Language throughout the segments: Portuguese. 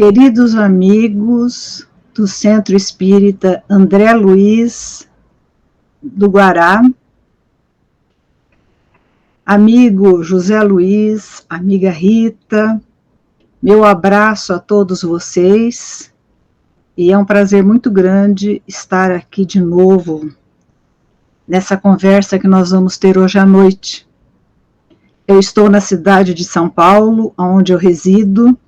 Queridos amigos do Centro Espírita André Luiz do Guará, amigo José Luiz, amiga Rita, meu abraço a todos vocês e é um prazer muito grande estar aqui de novo nessa conversa que nós vamos ter hoje à noite. Eu estou na cidade de São Paulo, onde eu resido,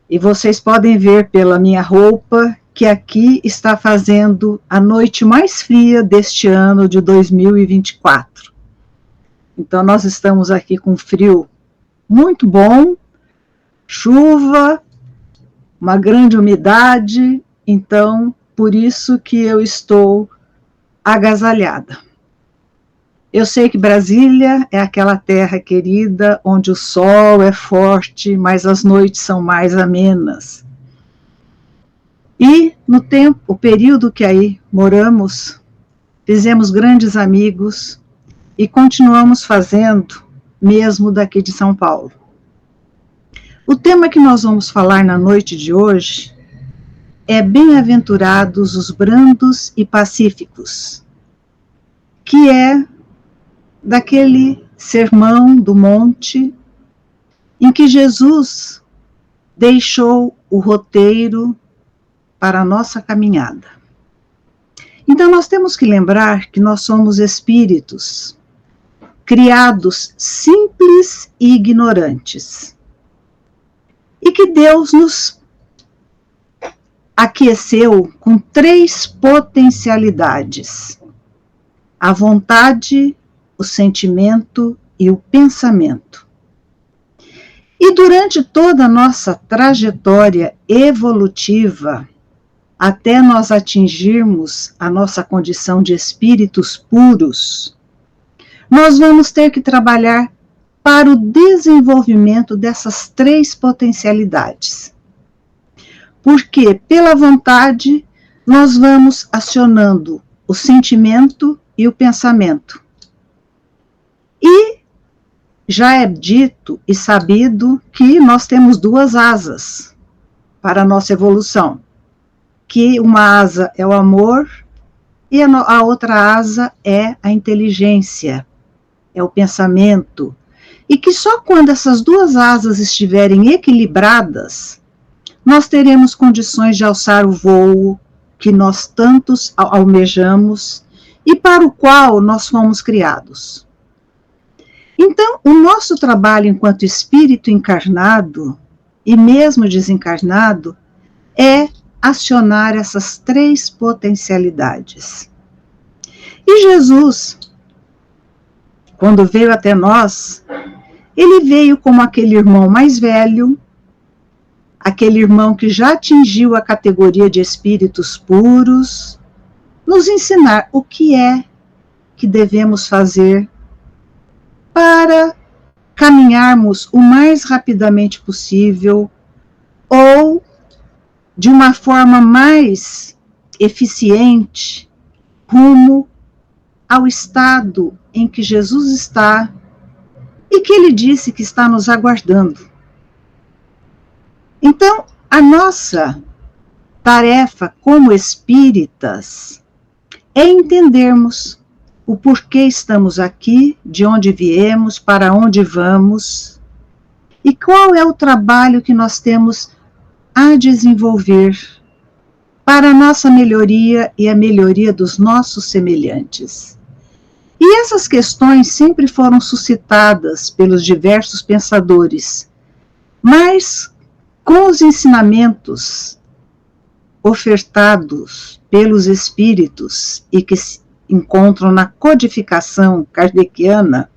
e vocês podem ver pela minha roupa que aqui está fazendo a noite mais fria deste ano de 2024. Então nós estamos aqui com frio muito bom, chuva, uma grande umidade, então por isso que eu estou agasalhada. Eu sei que Brasília é aquela terra querida onde o sol é forte, mas as noites são mais amenas. E o período que aí moramos, fizemos grandes amigos e continuamos fazendo, mesmo daqui de São Paulo. O tema que nós vamos falar na noite de hoje é Bem-aventurados os brandos e pacíficos, que é daquele sermão do monte em que Jesus deixou o roteiro para a nossa caminhada. Então nós temos que lembrar que nós somos espíritos criados simples e ignorantes e que Deus nos aqueceu com 3 potencialidades: a vontade, o sentimento e o pensamento. E durante toda a nossa trajetória evolutiva, até nós atingirmos a nossa condição de espíritos puros, nós vamos ter que trabalhar para o desenvolvimento dessas 3 potencialidades. Porque pela vontade nós vamos acionando o sentimento e o pensamento. E já é dito e sabido que nós temos 2 asas para a nossa evolução, que uma asa é o amor e a outra asa é a inteligência, é o pensamento, e que só quando essas 2 asas estiverem equilibradas, nós teremos condições de alçar o voo que nós tantos almejamos e para o qual nós fomos criados. Então, o nosso trabalho enquanto espírito encarnado e mesmo desencarnado é acionar essas 3 potencialidades. E Jesus, quando veio até nós, ele veio como aquele irmão mais velho, aquele irmão que já atingiu a categoria de espíritos puros, nos ensinar o que é que devemos fazer para caminharmos o mais rapidamente possível ou de uma forma mais eficiente rumo ao estado em que Jesus está e que ele disse que está nos aguardando. Então, a nossa tarefa como espíritas é entendermos o porquê estamos aqui, de onde viemos, para onde vamos, e qual é o trabalho que nós temos a desenvolver para a nossa melhoria e a melhoria dos nossos semelhantes. E essas questões sempre foram suscitadas pelos diversos pensadores, mas com os ensinamentos ofertados pelos espíritos e que se encontram na codificação kardeciana,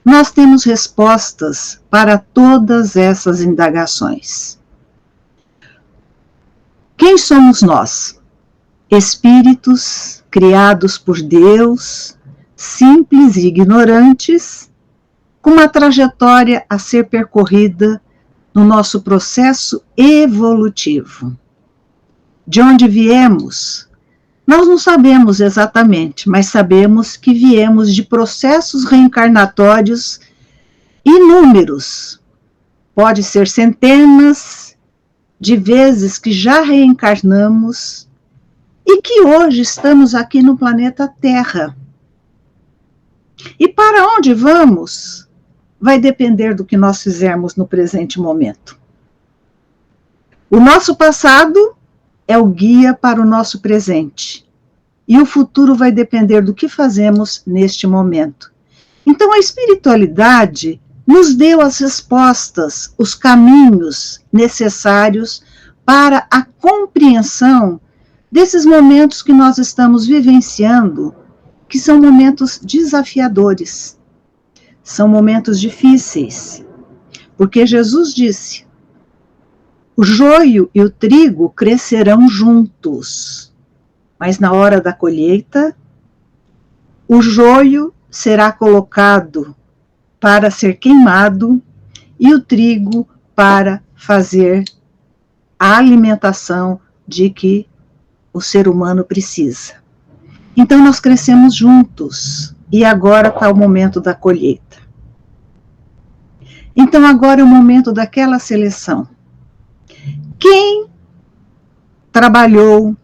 nós temos respostas para todas essas indagações. Quem somos nós? Espíritos criados por Deus, simples e ignorantes, com uma trajetória a ser percorrida no nosso processo evolutivo. De onde viemos? Nós não sabemos exatamente, mas sabemos que viemos de processos reencarnatórios inúmeros. Pode ser centenas de vezes que já reencarnamos e que hoje estamos aqui no planeta Terra. E para onde vamos vai depender do que nós fizermos no presente momento. O nosso passado é o guia para o nosso presente. E o futuro vai depender do que fazemos neste momento. Então, a espiritualidade nos deu as respostas, os caminhos necessários para a compreensão desses momentos que nós estamos vivenciando, que são momentos desafiadores, são momentos difíceis, porque Jesus disse: o joio e o trigo crescerão juntos, mas na hora da colheita, o joio será colocado para ser queimado e o trigo para fazer a alimentação de que o ser humano precisa. Então nós crescemos juntos e agora está o momento da colheita. Então agora é o momento daquela seleção. Quem trabalhou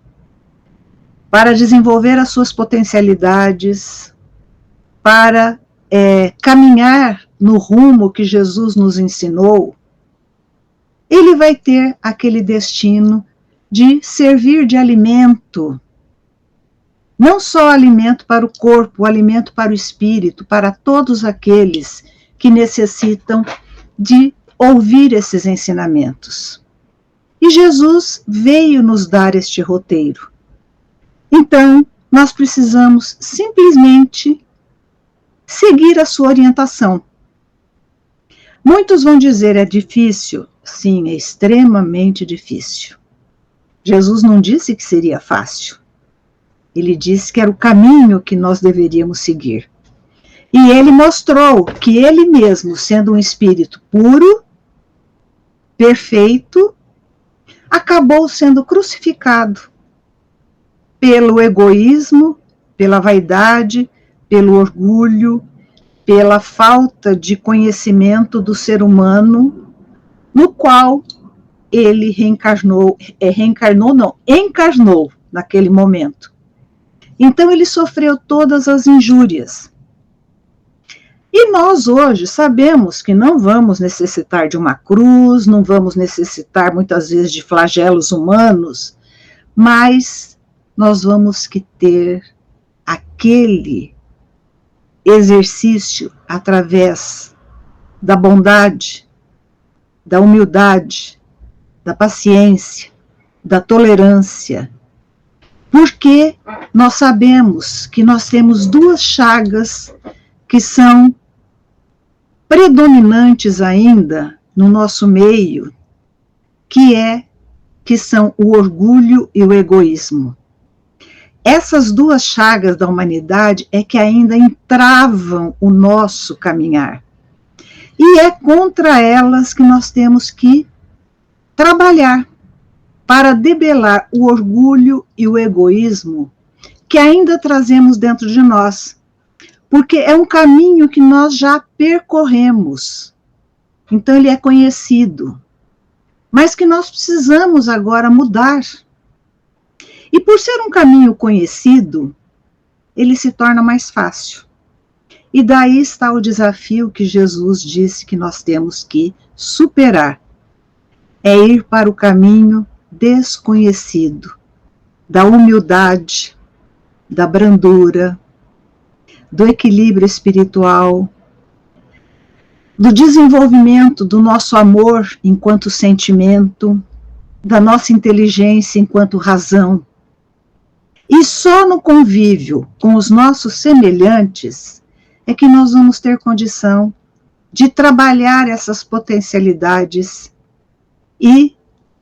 para desenvolver as suas potencialidades, para caminhar no rumo que Jesus nos ensinou, ele vai ter aquele destino de servir de alimento, não só alimento para o corpo, alimento para o espírito, para todos aqueles que necessitam de ouvir esses ensinamentos. E Jesus veio nos dar este roteiro. Então, nós precisamos simplesmente seguir a sua orientação. Muitos vão dizer, é difícil? Sim, é extremamente difícil. Jesus não disse que seria fácil. Ele disse que era o caminho que nós deveríamos seguir. E ele mostrou que ele mesmo, sendo um espírito puro, perfeito, acabou sendo crucificado pelo egoísmo, pela vaidade, pelo orgulho, pela falta de conhecimento do ser humano, no qual ele encarnou naquele momento. Então ele sofreu todas as injúrias. E nós hoje sabemos que não vamos necessitar de uma cruz, não vamos necessitar muitas vezes de flagelos humanos, mas nós vamos que ter aquele exercício através da bondade, da humildade, da paciência, da tolerância, porque nós sabemos que nós temos duas chagas que são predominantes ainda no nosso meio, que são o orgulho e o egoísmo. Essas duas chagas da humanidade é que ainda entravam o nosso caminhar. E é contra elas que nós temos que trabalhar para debelar o orgulho e o egoísmo que ainda trazemos dentro de nós. Porque é um caminho que nós já percorremos. Então ele é conhecido. Mas que nós precisamos agora mudar. E por ser um caminho conhecido, ele se torna mais fácil. E daí está o desafio que Jesus disse que nós temos que superar. É ir para o caminho desconhecido, da humildade, da brandura, do equilíbrio espiritual, do desenvolvimento do nosso amor enquanto sentimento, da nossa inteligência enquanto razão. E só no convívio com os nossos semelhantes é que nós vamos ter condição de trabalhar essas potencialidades e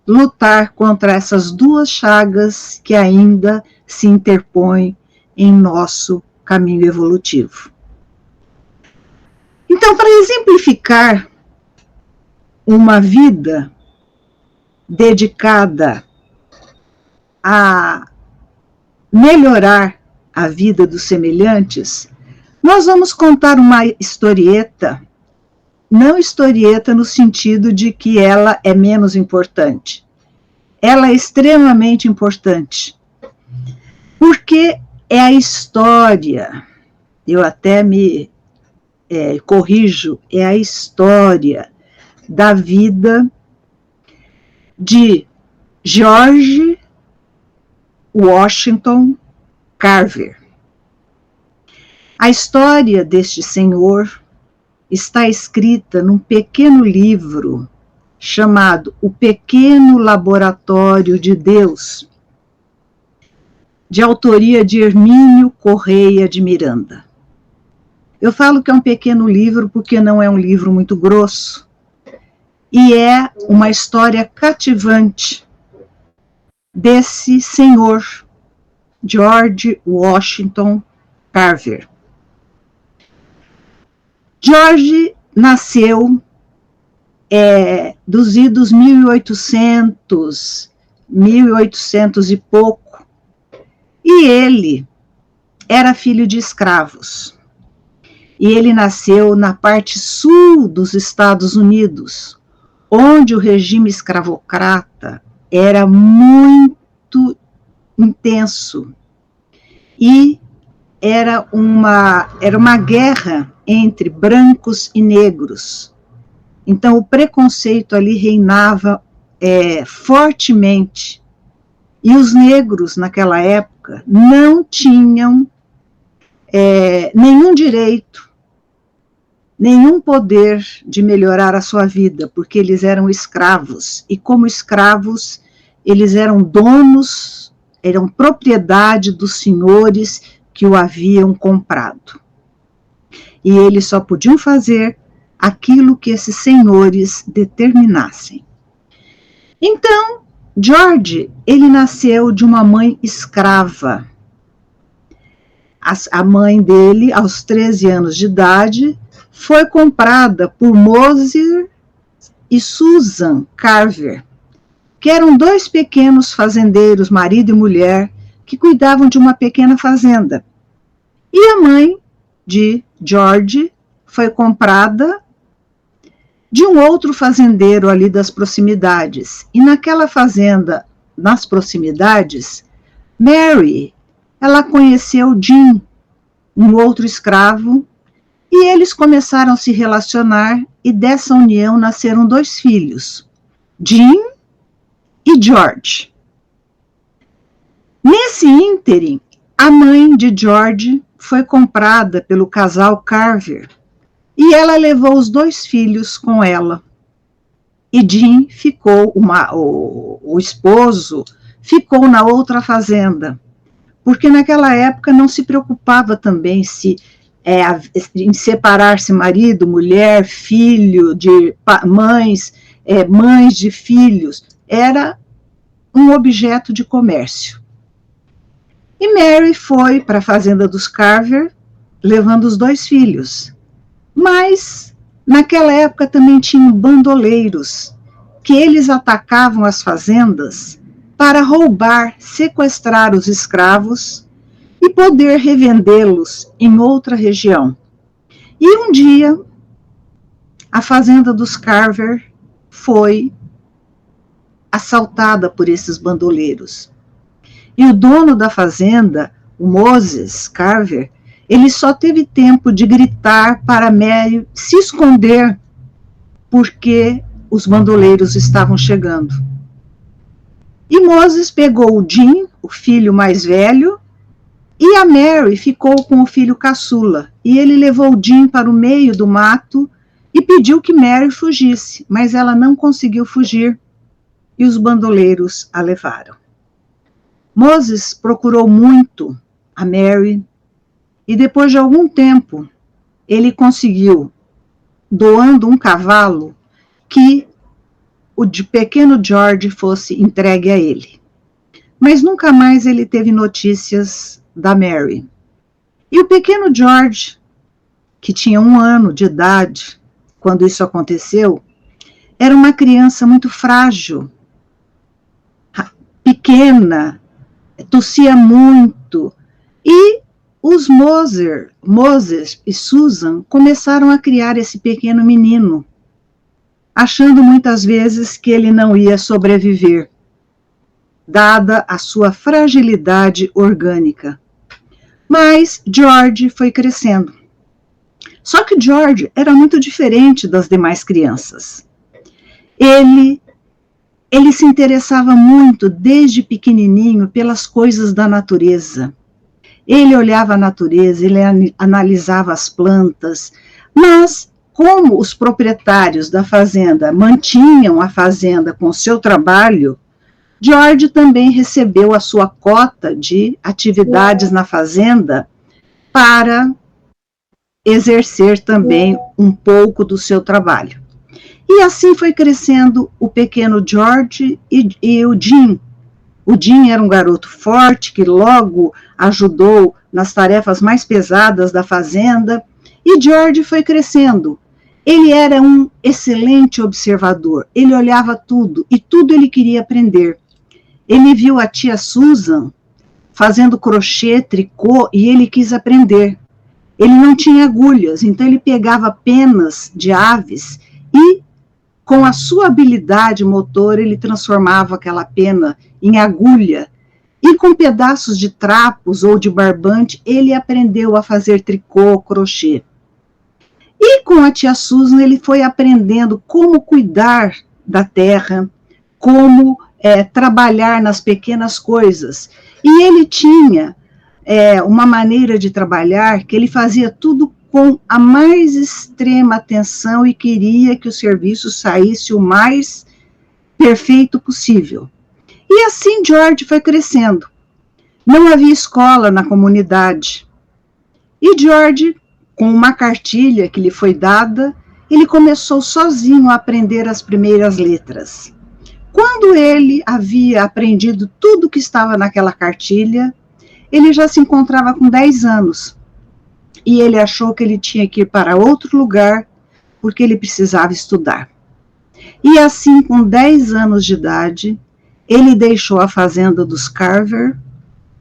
lutar contra essas duas chagas que ainda se interpõem em nosso caminho evolutivo. Então, para exemplificar uma vida dedicada a melhorar a vida dos semelhantes, nós vamos contar uma historieta, não historieta no sentido de que ela é menos importante. ela é extremamente importante, porque é a história, eu até me corrijo, é a história da vida de George Washington Carver. A história deste senhor está escrita num pequeno livro chamado O Pequeno Laboratório de Deus, de autoria de Hermínio Correia de Miranda. Eu falo que é um pequeno livro porque não é um livro muito grosso, e é uma história cativante desse senhor, George Washington Carver. George nasceu dos idos 1800 e pouco, e ele era filho de escravos. E ele nasceu na parte sul dos Estados Unidos, onde o regime escravocrata era muito intenso e era uma guerra entre brancos e negros. Então o preconceito ali reinava fortemente, e os negros naquela época não tinham nenhum direito, nenhum poder de melhorar a sua vida, porque eles eram escravos, e como escravos, eles eram donos, eram propriedade dos senhores que o haviam comprado. E eles só podiam fazer aquilo que esses senhores determinassem. Então, George, ele nasceu de uma mãe escrava. A mãe dele, aos 13 anos de idade, foi comprada por Moses e Susan Carver, que eram dois pequenos fazendeiros, marido e mulher, que cuidavam de uma pequena fazenda. E a mãe de George foi comprada de um outro fazendeiro ali das proximidades. E naquela fazenda, nas proximidades, Mary, ela conheceu Jim, um outro escravo, e eles começaram a se relacionar, e dessa união nasceram 2 filhos, Jim e George. Nesse ínterim, a mãe de George foi comprada pelo casal Carver, e ela levou os 2 filhos com ela. E Jim ficou, o esposo, ficou na outra fazenda, porque naquela época não se preocupava também em separar-se marido, mulher, filho, de mães de filhos, era um objeto de comércio. E Mary foi para a fazenda dos Carver, levando os 2 filhos. Mas, naquela época também tinham bandoleiros, que eles atacavam as fazendas para roubar, sequestrar os escravos e poder revendê-los em outra região. E um dia, a fazenda dos Carver foi assaltada por esses bandoleiros. E o dono da fazenda, o Moses Carver, ele só teve tempo de gritar para Mary se esconder, porque os bandoleiros estavam chegando. E Moses pegou o Jim, o filho mais velho, e a Mary ficou com o filho caçula. E ele levou o Jim para o meio do mato e pediu que Mary fugisse, mas ela não conseguiu fugir, e os bandoleiros a levaram. Moses procurou muito a Mary, e depois de algum tempo, ele conseguiu, doando um cavalo, que o pequeno George fosse entregue a ele. Mas nunca mais ele teve notícias da Mary. E o pequeno George, que tinha 1 ano de idade, quando isso aconteceu, era uma criança muito frágil, pequena, tossia muito, e os Moses e Susan começaram a criar esse pequeno menino, achando muitas vezes que ele não ia sobreviver. dada a sua fragilidade orgânica. Mas George foi crescendo. Só que George era muito diferente das demais crianças. Ele se interessava muito, desde pequenininho, pelas coisas da natureza. Ele olhava a natureza, ele analisava as plantas, mas como os proprietários da fazenda mantinham a fazenda com o seu trabalho, George também recebeu a sua cota de atividades na fazenda para exercer também um pouco do seu trabalho. E assim foi crescendo o pequeno George e o Jim. O Jim era um garoto forte que logo ajudou nas tarefas mais pesadas da fazenda, e George foi crescendo. Ele era um excelente observador, ele olhava tudo e tudo ele queria aprender. Ele viu a tia Susan fazendo crochê, tricô, e ele quis aprender. Ele não tinha agulhas, então ele pegava penas de aves e, com a sua habilidade motor, ele transformava aquela pena em agulha. E com pedaços de trapos ou de barbante, ele aprendeu a fazer tricô, crochê. E com a tia Susan, ele foi aprendendo como cuidar da terra, como trabalhar nas pequenas coisas. E ele tinha uma maneira de trabalhar que ele fazia tudo com a mais extrema atenção e queria que o serviço saísse o mais perfeito possível. E assim George foi crescendo. Não havia escola na comunidade. E George, com uma cartilha que lhe foi dada, ele começou sozinho a aprender as primeiras letras. Quando ele havia aprendido tudo que estava naquela cartilha, ele já se encontrava com 10 anos. E ele achou que ele tinha que ir para outro lugar, porque ele precisava estudar. E assim, com 10 anos de idade, ele deixou a fazenda dos Carver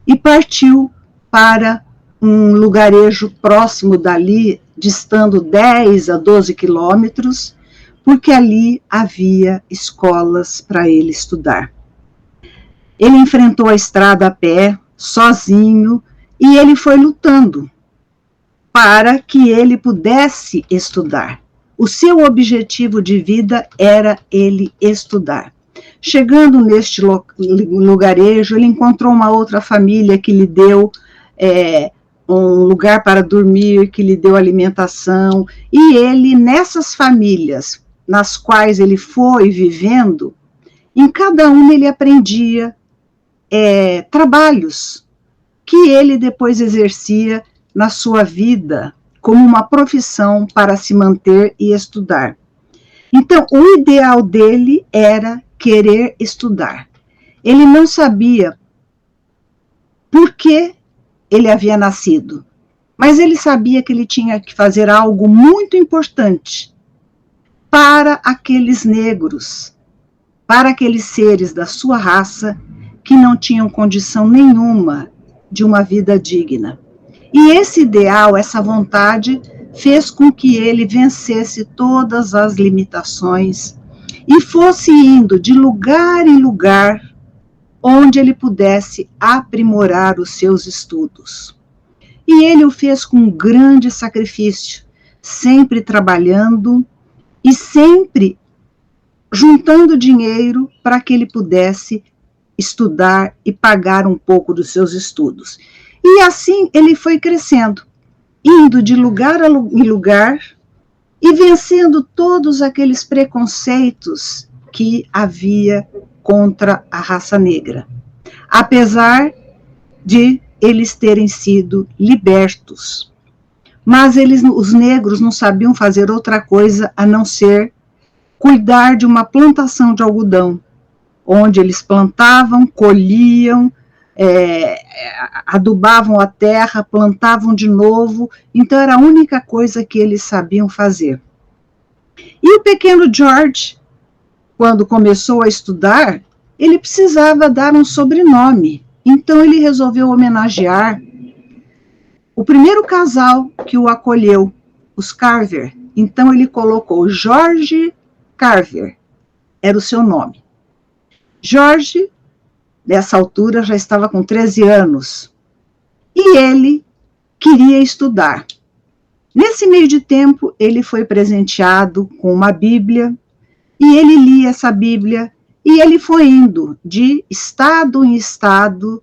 e partiu para um lugarejo próximo dali, distando 10 a 12 quilômetros, porque ali havia escolas para ele estudar. Ele enfrentou a estrada a pé, sozinho, e ele foi lutando para que ele pudesse estudar. O seu objetivo de vida era ele estudar. Chegando neste lugarejo, ele encontrou uma outra família que lhe deu um lugar para dormir, que lhe deu alimentação, e ele, nessas famílias nas quais ele foi vivendo, em cada uma ele aprendia trabalhos que ele depois exercia na sua vida como uma profissão para se manter e estudar. Então, o ideal dele era querer estudar. Ele não sabia por que ele havia nascido, mas ele sabia que ele tinha que fazer algo muito importante para aqueles negros, para aqueles seres da sua raça que não tinham condição nenhuma de uma vida digna. E esse ideal, essa vontade, fez com que ele vencesse todas as limitações e fosse indo de lugar em lugar onde ele pudesse aprimorar os seus estudos. E ele o fez com um grande sacrifício, sempre trabalhando e sempre juntando dinheiro para que ele pudesse estudar e pagar um pouco dos seus estudos. E assim ele foi crescendo, indo de lugar em lugar e vencendo todos aqueles preconceitos que havia contra a raça negra, apesar de eles terem sido libertos. Mas os negros não sabiam fazer outra coisa a não ser cuidar de uma plantação de algodão, onde eles plantavam, colhiam, adubavam a terra, plantavam de novo. Então era a única coisa que eles sabiam fazer. E o pequeno George, quando começou a estudar, ele precisava dar um sobrenome. Então ele resolveu homenagear o primeiro casal que o acolheu, os Carver. Então ele colocou George Carver, era o seu nome. George, nessa altura, já estava com 13 anos. E ele queria estudar. Nesse meio de tempo, ele foi presenteado com uma Bíblia, e ele lia essa Bíblia, e ele foi indo de estado em estado,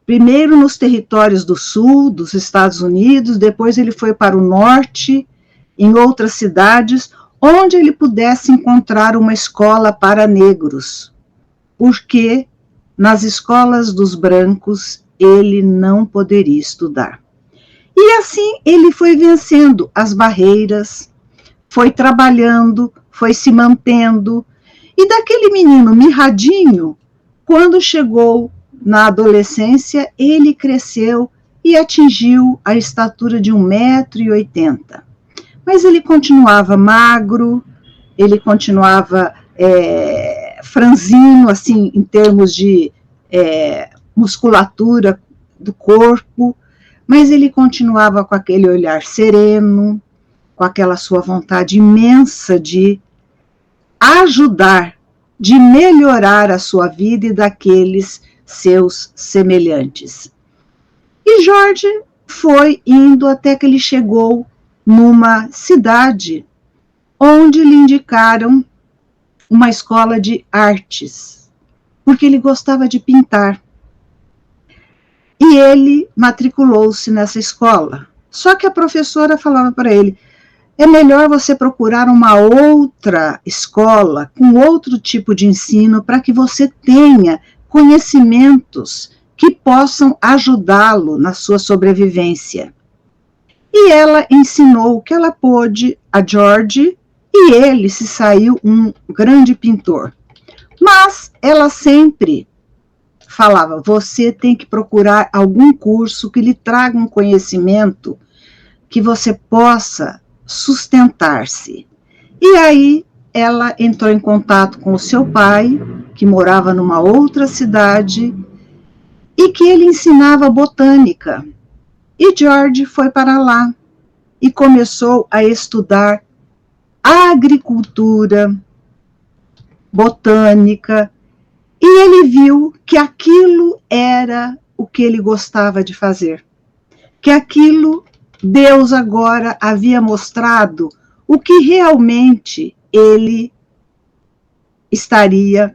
primeiro nos territórios do sul, dos Estados Unidos, depois ele foi para o norte, em outras cidades, onde ele pudesse encontrar uma escola para negros, porque nas escolas dos brancos ele não poderia estudar. E assim ele foi vencendo as barreiras, foi trabalhando, foi se mantendo, e daquele menino mirradinho, quando chegou na adolescência, ele cresceu e atingiu a estatura de 1,80 m. Mas ele continuava magro, ele continuava franzino, assim, em termos de musculatura do corpo, mas ele continuava com aquele olhar sereno, com aquela sua vontade imensa de ajudar, de melhorar a sua vida e daqueles seus semelhantes. E George foi indo até que ele chegou numa cidade onde lhe indicaram uma escola de artes, porque ele gostava de pintar. E ele matriculou-se nessa escola. Só que a professora falava para ele: é melhor você procurar uma outra escola com outro tipo de ensino para que você tenha conhecimentos que possam ajudá-lo na sua sobrevivência. E ela ensinou o que ela pôde a George e ele se saiu um grande pintor. Mas ela sempre falava: você tem que procurar algum curso que lhe traga um conhecimento que você possa sustentar-se. E aí ela entrou em contato com o seu pai, que morava numa outra cidade, e que ele ensinava botânica. E George foi para lá e começou a estudar agricultura, botânica, e ele viu que aquilo era o que ele gostava de fazer, que aquilo Deus agora havia mostrado o que realmente ele estaria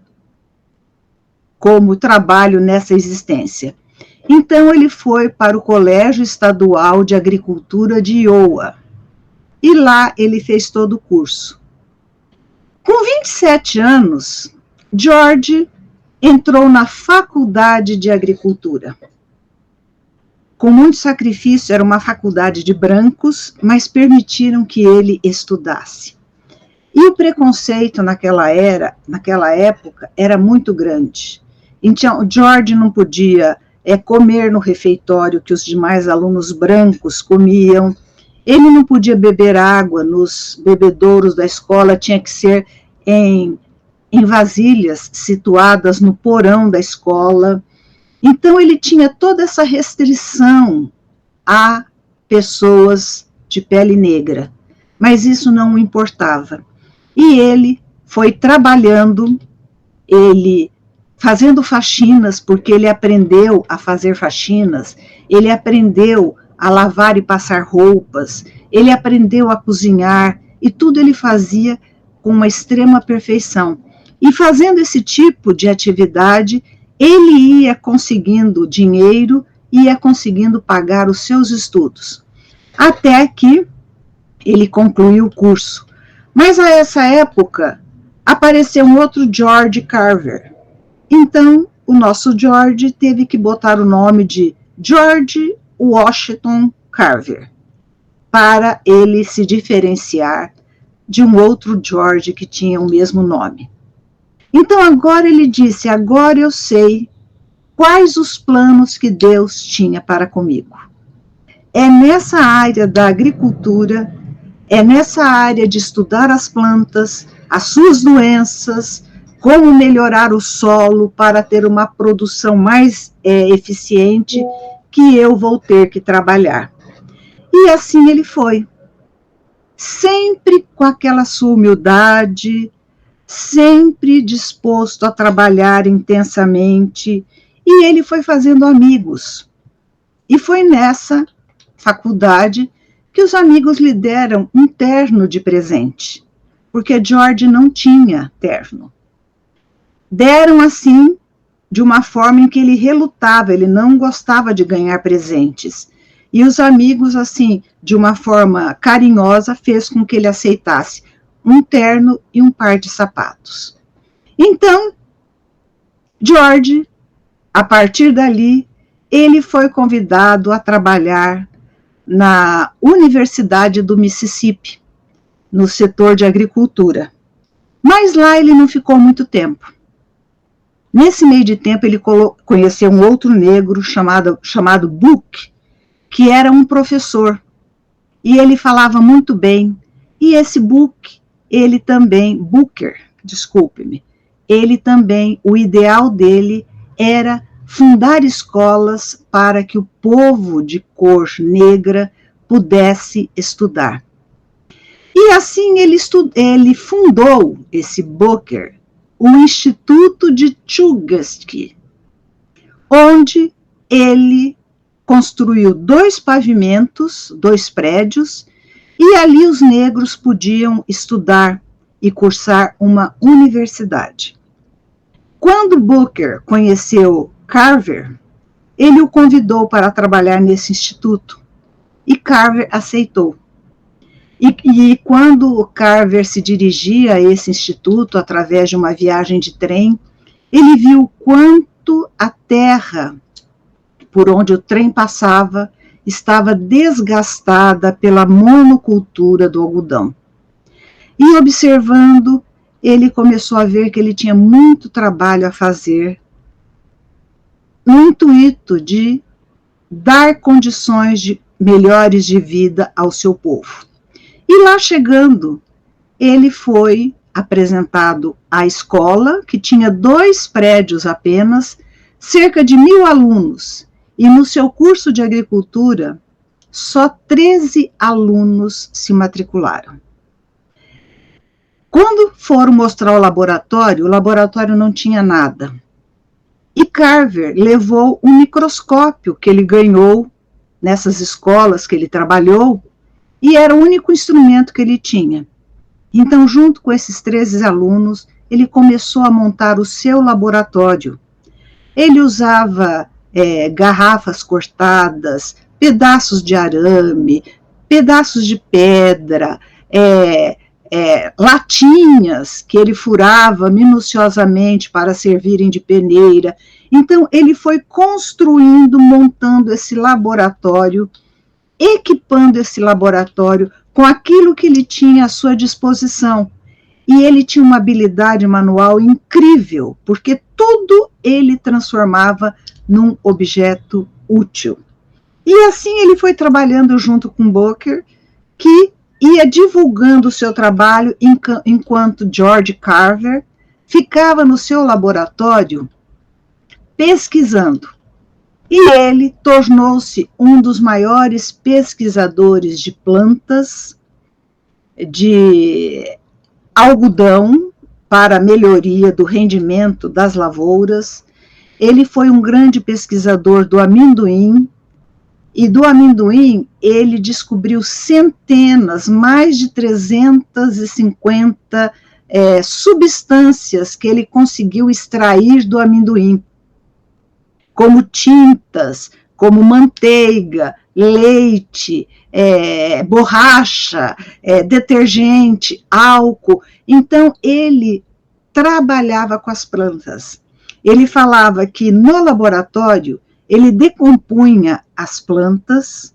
como trabalho nessa existência. Então ele foi para o Colégio Estadual de Agricultura de Iowa, e lá ele fez todo o curso. Com 27 anos, George entrou na Faculdade de Agricultura. Com muito sacrifício, era uma faculdade de brancos, mas permitiram que ele estudasse. E o preconceito naquela época era muito grande. Então, George não podia comer no refeitório que os demais alunos brancos comiam, ele não podia beber água nos bebedouros da escola, tinha que ser em vasilhas situadas no porão da escola. Então ele tinha toda essa restrição a pessoas de pele negra, mas isso não o importava. E ele foi trabalhando, ele fazendo faxinas, porque ele aprendeu a fazer faxinas, ele aprendeu a lavar e passar roupas, ele aprendeu a cozinhar, e tudo ele fazia com uma extrema perfeição. E fazendo esse tipo de atividade, ele ia conseguindo dinheiro, ia conseguindo pagar os seus estudos, até que ele concluiu o curso. Mas a essa época, apareceu um outro George Carver. Então, o nosso George teve que botar o nome de George Washington Carver, para ele se diferenciar de um outro George que tinha o mesmo nome. Então agora ele disse: agora eu sei quais os planos que Deus tinha para comigo. É nessa área da agricultura, é nessa área de estudar as plantas, as suas doenças, como melhorar o solo para ter uma produção mais eficiente, que eu vou ter que trabalhar. E assim ele foi, sempre com aquela sua humildade, sempre disposto a trabalhar intensamente, e ele foi fazendo amigos. E foi nessa faculdade que os amigos lhe deram um terno de presente, porque George não tinha terno. Deram assim, de uma forma em que ele relutava, ele não gostava de ganhar presentes. E os amigos, assim, de uma forma carinhosa, fez com que ele aceitasse um terno e um par de sapatos. Então, George, a partir dali, ele foi convidado a trabalhar na Universidade do Mississippi, no setor de agricultura. Mas lá ele não ficou muito tempo. Nesse meio de tempo, ele conheceu um outro negro chamado Book, que era um professor. E ele falava muito bem. E esse Book, ele também, Booker, desculpe-me, ele também, o ideal dele era fundar escolas para que o povo de cor negra pudesse estudar. E assim ele fundou, esse Booker, o Instituto de Chugach, onde ele construiu 2 pavimentos, 2 prédios, e ali os negros podiam estudar e cursar uma universidade. Quando Booker conheceu Carver, ele o convidou para trabalhar nesse instituto, e Carver aceitou. E quando Carver se dirigia a esse instituto através de uma viagem de trem, ele viu quanto a terra por onde o trem passava estava desgastada pela monocultura do algodão. E observando, ele começou a ver que ele tinha muito trabalho a fazer no intuito de dar condições melhores de vida ao seu povo. E lá chegando, ele foi apresentado à escola, que tinha 2 prédios apenas, cerca de 1.000 alunos, e no seu curso de agricultura, só 13 alunos se matricularam. Quando foram mostrar o laboratório não tinha nada. E Carver levou um microscópio que ele ganhou nessas escolas que ele trabalhou, e era o único instrumento que ele tinha. Então, junto com esses 13 alunos, ele começou a montar o seu laboratório. Ele usava garrafas cortadas, pedaços de arame, pedaços de pedra, latinhas que ele furava minuciosamente para servirem de peneira. Então, ele foi construindo, montando esse laboratório, equipando esse laboratório com aquilo que ele tinha à sua disposição. E ele tinha uma habilidade manual incrível, porque tudo ele transformava num objeto útil. E assim ele foi trabalhando junto com Booker, que ia divulgando o seu trabalho enquanto George Carver ficava no seu laboratório pesquisando. E ele tornou-se um dos maiores pesquisadores de plantas, de algodão, para a melhoria do rendimento das lavouras. Ele foi um grande pesquisador do amendoim, e do amendoim ele descobriu centenas, mais de 350 substâncias que ele conseguiu extrair do amendoim, como tintas, como manteiga, leite, borracha, detergente, álcool. Então, ele trabalhava com as plantas. Ele falava que no laboratório ele decompunha as plantas,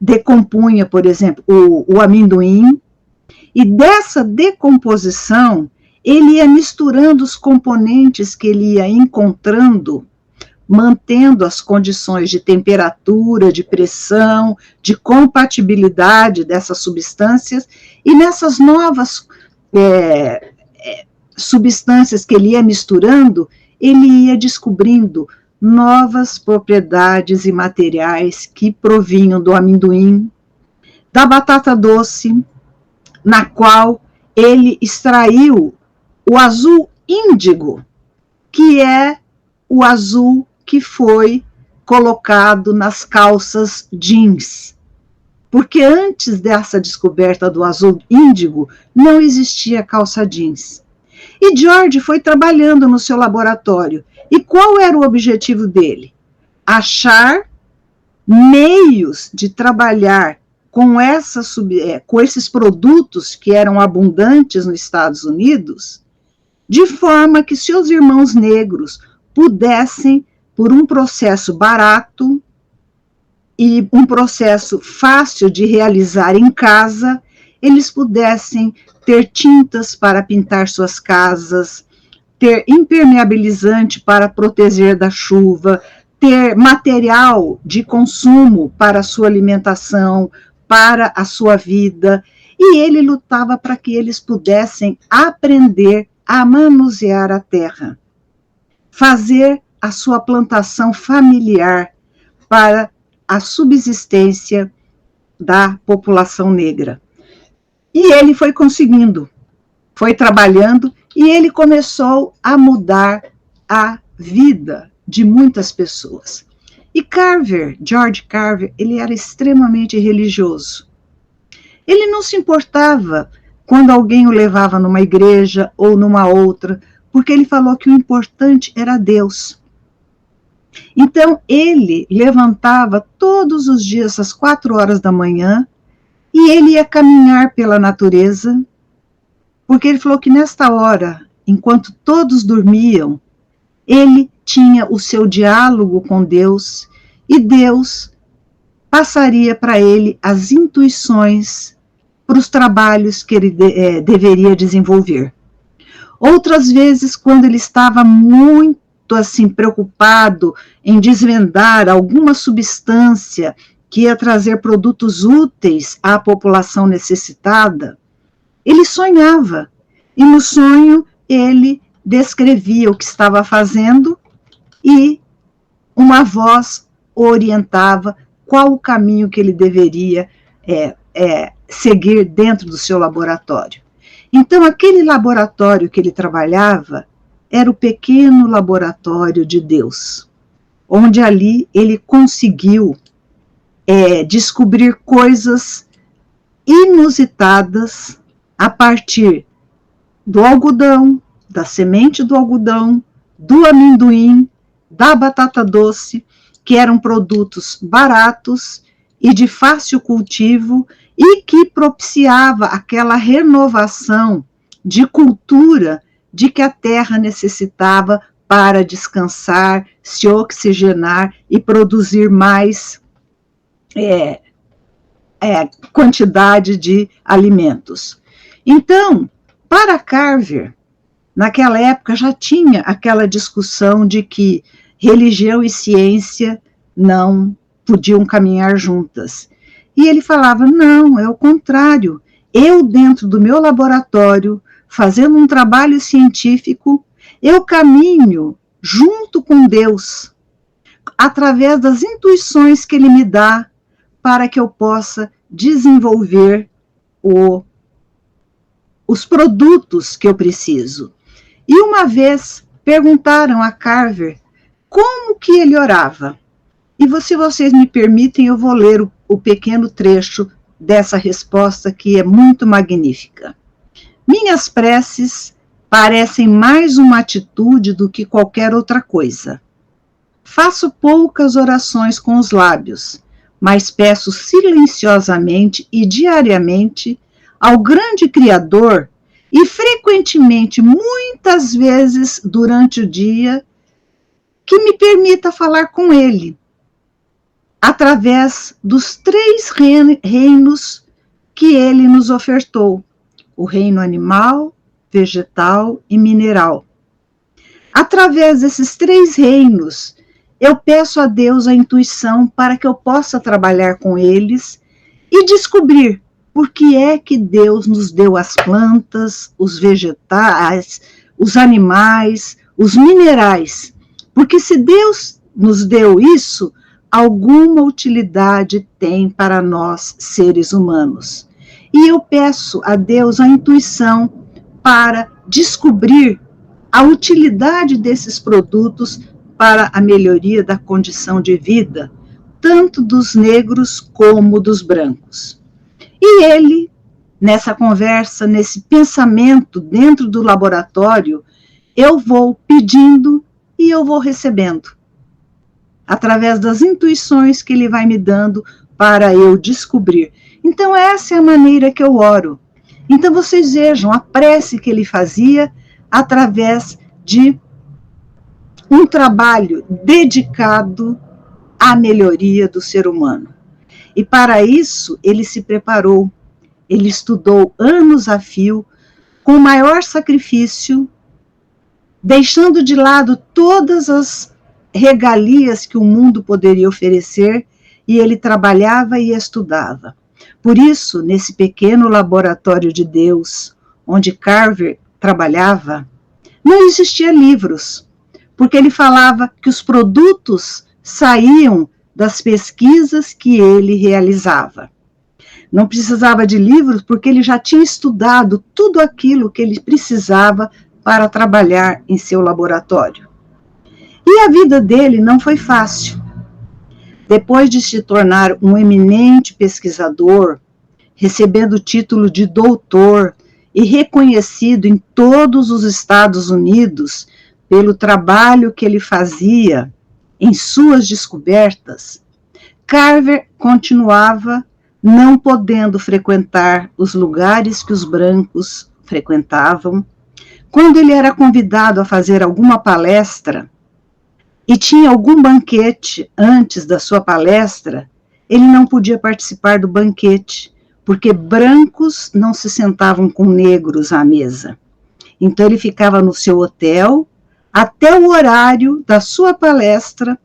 decompunha, por exemplo, o amendoim, e dessa decomposição ele ia misturando os componentes que ele ia encontrando, mantendo as condições de temperatura, de pressão, de compatibilidade dessas substâncias, e nessas novas substâncias que ele ia misturando, ele ia descobrindo novas propriedades e materiais que provinham do amendoim, da batata doce, na qual ele extraiu o azul índigo, que é o azul que foi colocado nas calças jeans. Porque antes dessa descoberta do azul índigo, não existia calça jeans. E George foi trabalhando no seu laboratório. E qual era o objetivo dele? Achar meios de trabalhar com esses produtos que eram abundantes nos Estados Unidos, de forma que seus irmãos negros pudessem, por um processo barato e um processo fácil de realizar em casa, eles pudessem ter tintas para pintar suas casas, ter impermeabilizante para proteger da chuva, ter material de consumo para a sua alimentação, para a sua vida, e ele lutava para que eles pudessem aprender a manusear a terra, fazer a sua plantação familiar para a subsistência da população negra. E ele foi conseguindo, foi trabalhando, e ele começou a mudar a vida de muitas pessoas. E Carver, George Carver, ele era extremamente religioso. Ele não se importava quando alguém o levava numa igreja ou numa outra, porque ele falou que o importante era Deus. Então, ele levantava todos os dias às 4 horas da manhã e ele ia caminhar pela natureza, porque ele falou que nesta hora, enquanto todos dormiam, ele tinha o seu diálogo com Deus e Deus passaria para ele as intuições para os trabalhos que ele deveria desenvolver. Outras vezes, quando ele estava muito assim preocupado em desvendar alguma substância que ia trazer produtos úteis à população necessitada, ele sonhava, e no sonho ele descrevia o que estava fazendo e uma voz o orientava qual o caminho que ele deveria seguir dentro do seu laboratório. Então, aquele laboratório que ele trabalhava era o pequeno laboratório de Deus, onde ali ele conseguiu descobrir coisas inusitadas a partir do algodão, da semente do algodão, do amendoim, da batata doce, que eram produtos baratos e de fácil cultivo e que propiciava aquela renovação de cultura de que a terra necessitava para descansar, se oxigenar e produzir mais quantidade de alimentos. Então, para Carver, naquela época já tinha aquela discussão de que religião e ciência não podiam caminhar juntas. E ele falava, não, é o contrário. Eu, dentro do meu laboratório, fazendo um trabalho científico, eu caminho junto com Deus, através das intuições que Ele me dá, para que eu possa desenvolver os produtos que eu preciso. E uma vez perguntaram a Carver como que ele orava. E se vocês me permitem, eu vou ler o pequeno trecho dessa resposta que é muito magnífica. Minhas preces parecem mais uma atitude do que qualquer outra coisa. Faço poucas orações com os lábios, mas peço silenciosamente e diariamente ao grande Criador e frequentemente, muitas vezes durante o dia, que me permita falar com Ele, através dos 3 reinos que Ele nos ofertou, o reino animal, vegetal e mineral. Através desses 3 reinos, eu peço a Deus a intuição para que eu possa trabalhar com eles e descobrir por que é que Deus nos deu as plantas, os vegetais, os animais, os minerais. Porque se Deus nos deu isso, alguma utilidade tem para nós, seres humanos. E eu peço a Deus a intuição para descobrir a utilidade desses produtos para a melhoria da condição de vida, tanto dos negros como dos brancos. E ele, nessa conversa, nesse pensamento dentro do laboratório, eu vou pedindo e eu vou recebendo, através das intuições que ele vai me dando para eu descobrir. Então, essa é a maneira que eu oro. Então, vocês vejam a prece que ele fazia através de um trabalho dedicado à melhoria do ser humano. E para isso, ele se preparou, ele estudou anos a fio, com o maior sacrifício, deixando de lado todas as regalias que o mundo poderia oferecer, e ele trabalhava e estudava. Por isso, nesse pequeno laboratório de Deus, onde Carver trabalhava, não existia livros, porque ele falava que os produtos saíam das pesquisas que ele realizava. Não precisava de livros, porque ele já tinha estudado tudo aquilo que ele precisava para trabalhar em seu laboratório. E a vida dele não foi fácil. Depois de se tornar um eminente pesquisador, recebendo o título de doutor e reconhecido em todos os Estados Unidos pelo trabalho que ele fazia em suas descobertas, Carver continuava não podendo frequentar os lugares que os brancos frequentavam. Quando ele era convidado a fazer alguma palestra e tinha algum banquete antes da sua palestra, ele não podia participar do banquete, porque brancos não se sentavam com negros à mesa. Então ele ficava no seu hotel até o horário da sua palestra,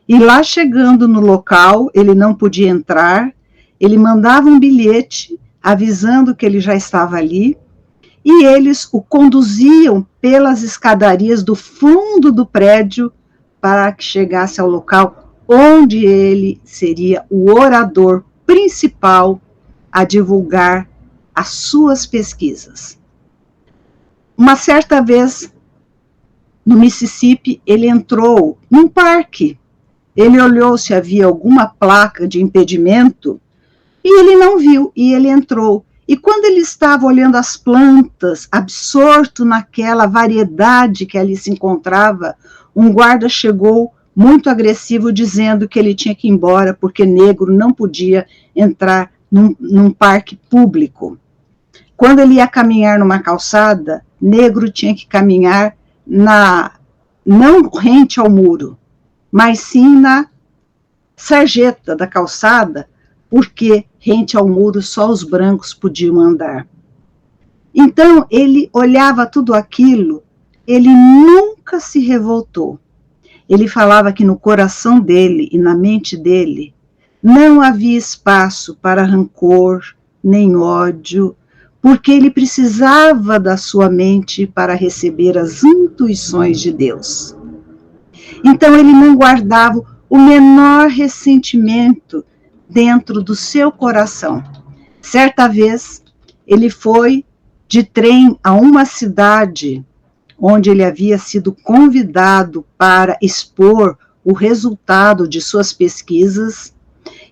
e lá chegando no local, ele não podia entrar, ele mandava um bilhete avisando que ele já estava ali, e eles o conduziam pelas escadarias do fundo do prédio para que chegasse ao local onde ele seria o orador principal a divulgar as suas pesquisas. Uma certa vez, no Mississippi, ele entrou num parque. Ele olhou se havia alguma placa de impedimento e ele não viu, e ele entrou. E quando ele estava olhando as plantas, absorto naquela variedade que ali se encontrava, um guarda chegou muito agressivo, dizendo que ele tinha que ir embora, porque negro não podia entrar num parque público. Quando ele ia caminhar numa calçada, negro tinha que caminhar não rente ao muro, mas sim na sarjeta da calçada, porque rente ao muro só os brancos podiam andar. Então ele olhava tudo aquilo, ele nunca se revoltou. Ele falava que no coração dele e na mente dele não havia espaço para rancor nem ódio, porque ele precisava da sua mente para receber as intuições de Deus. Então ele não guardava o menor ressentimento dentro do seu coração. Certa vez, ele foi de trem a uma cidade onde ele havia sido convidado para expor o resultado de suas pesquisas,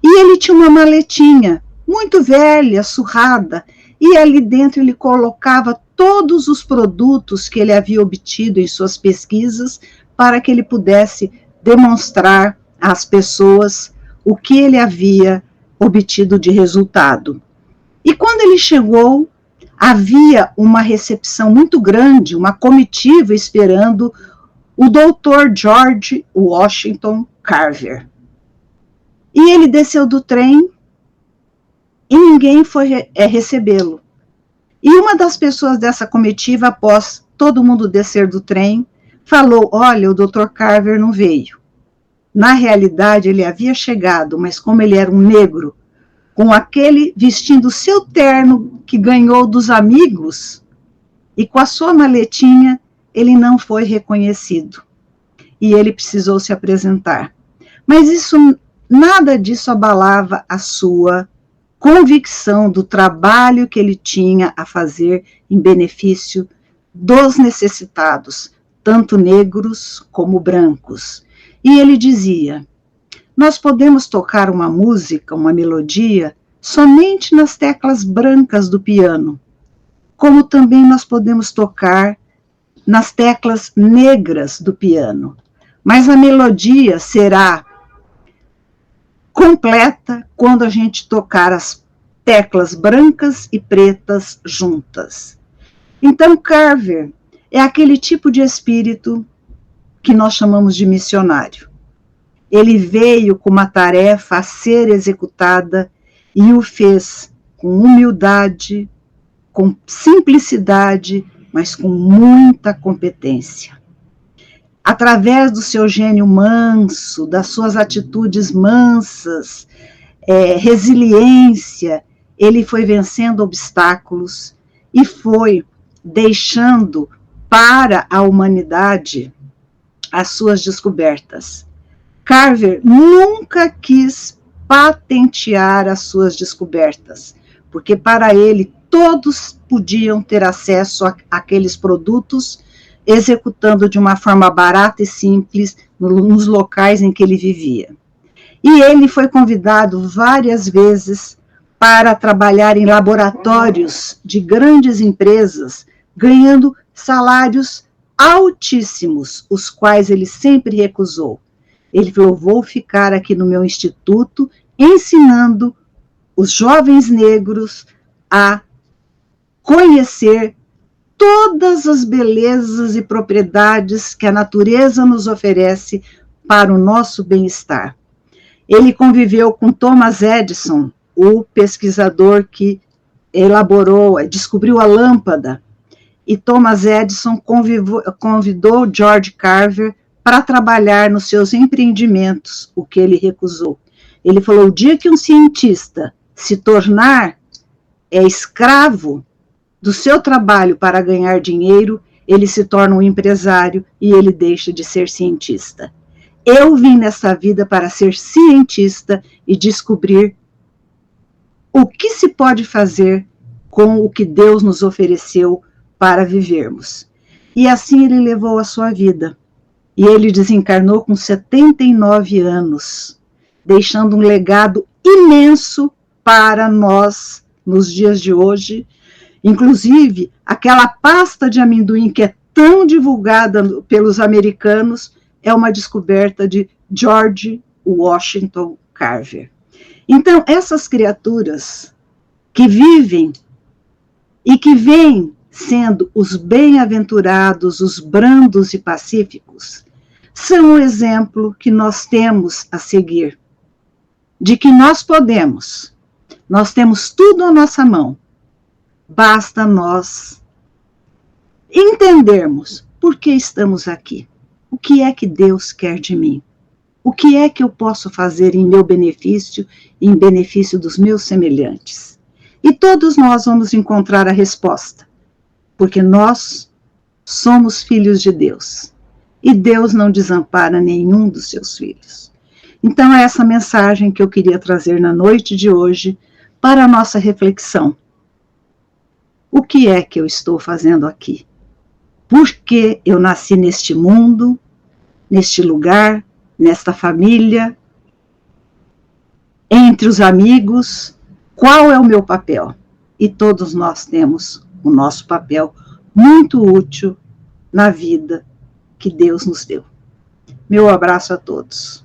e ele tinha uma maletinha muito velha, surrada, e ali dentro ele colocava todos os produtos que ele havia obtido em suas pesquisas para que ele pudesse demonstrar às pessoas o que ele havia obtido de resultado. E quando ele chegou, havia uma recepção muito grande, uma comitiva esperando o Dr. George Washington Carver. E ele desceu do trem e ninguém foi recebê-lo. E uma das pessoas dessa comitiva, após todo mundo descer do trem, falou: olha, o Dr. Carver não veio. Na realidade, ele havia chegado, mas como ele era um negro, com aquele vestindo seu terno que ganhou dos amigos, e com a sua maletinha, ele não foi reconhecido. E ele precisou se apresentar. Mas nada disso abalava a sua convicção do trabalho que ele tinha a fazer em benefício dos necessitados, tanto negros como brancos. E ele dizia: nós podemos tocar uma música, uma melodia, somente nas teclas brancas do piano, como também nós podemos tocar nas teclas negras do piano. Mas a melodia será completa quando a gente tocar as teclas brancas e pretas juntas. Então, Carver é aquele tipo de espírito que nós chamamos de missionário. Ele veio com uma tarefa a ser executada e o fez com humildade, com simplicidade, mas com muita competência. Através do seu gênio manso, das suas atitudes mansas, resiliência, ele foi vencendo obstáculos e foi deixando para a humanidade as suas descobertas. Carver nunca quis patentear as suas descobertas, porque para ele todos podiam ter acesso àqueles produtos, executando de uma forma barata e simples nos locais em que ele vivia. E ele foi convidado várias vezes para trabalhar em laboratórios de grandes empresas, ganhando salários altíssimos, os quais ele sempre recusou. Ele falou: vou ficar aqui no meu instituto ensinando os jovens negros a conhecer todas as belezas e propriedades que a natureza nos oferece para o nosso bem-estar. Ele conviveu com Thomas Edison, o pesquisador que descobriu a lâmpada, e Thomas Edison convidou George Carver para trabalhar nos seus empreendimentos, o que ele recusou. Ele falou: o dia que um cientista se tornar escravo do seu trabalho para ganhar dinheiro, ele se torna um empresário e ele deixa de ser cientista. Eu vim nessa vida para ser cientista e descobrir o que se pode fazer com o que Deus nos ofereceu para vivermos. E assim ele levou a sua vida. E ele desencarnou com 79 anos, deixando um legado imenso para nós nos dias de hoje. Inclusive, aquela pasta de amendoim que é tão divulgada pelos americanos é uma descoberta de George Washington Carver. Então, essas criaturas que vivem e que vêm sendo os bem-aventurados, os brandos e pacíficos, são um exemplo que nós temos a seguir, de que nós temos tudo à nossa mão, basta nós entendermos por que estamos aqui, o que é que Deus quer de mim, o que é que eu posso fazer em meu benefício e em benefício dos meus semelhantes. E todos nós vamos encontrar a resposta, porque nós somos filhos de Deus, e Deus não desampara nenhum dos seus filhos. Então é essa mensagem que eu queria trazer na noite de hoje para a nossa reflexão. O que é que eu estou fazendo aqui? Por que eu nasci neste mundo, neste lugar, nesta família, entre os amigos? Qual é o meu papel? E todos nós temos o nosso papel muito útil na vida que Deus nos deu. Meu abraço a todos.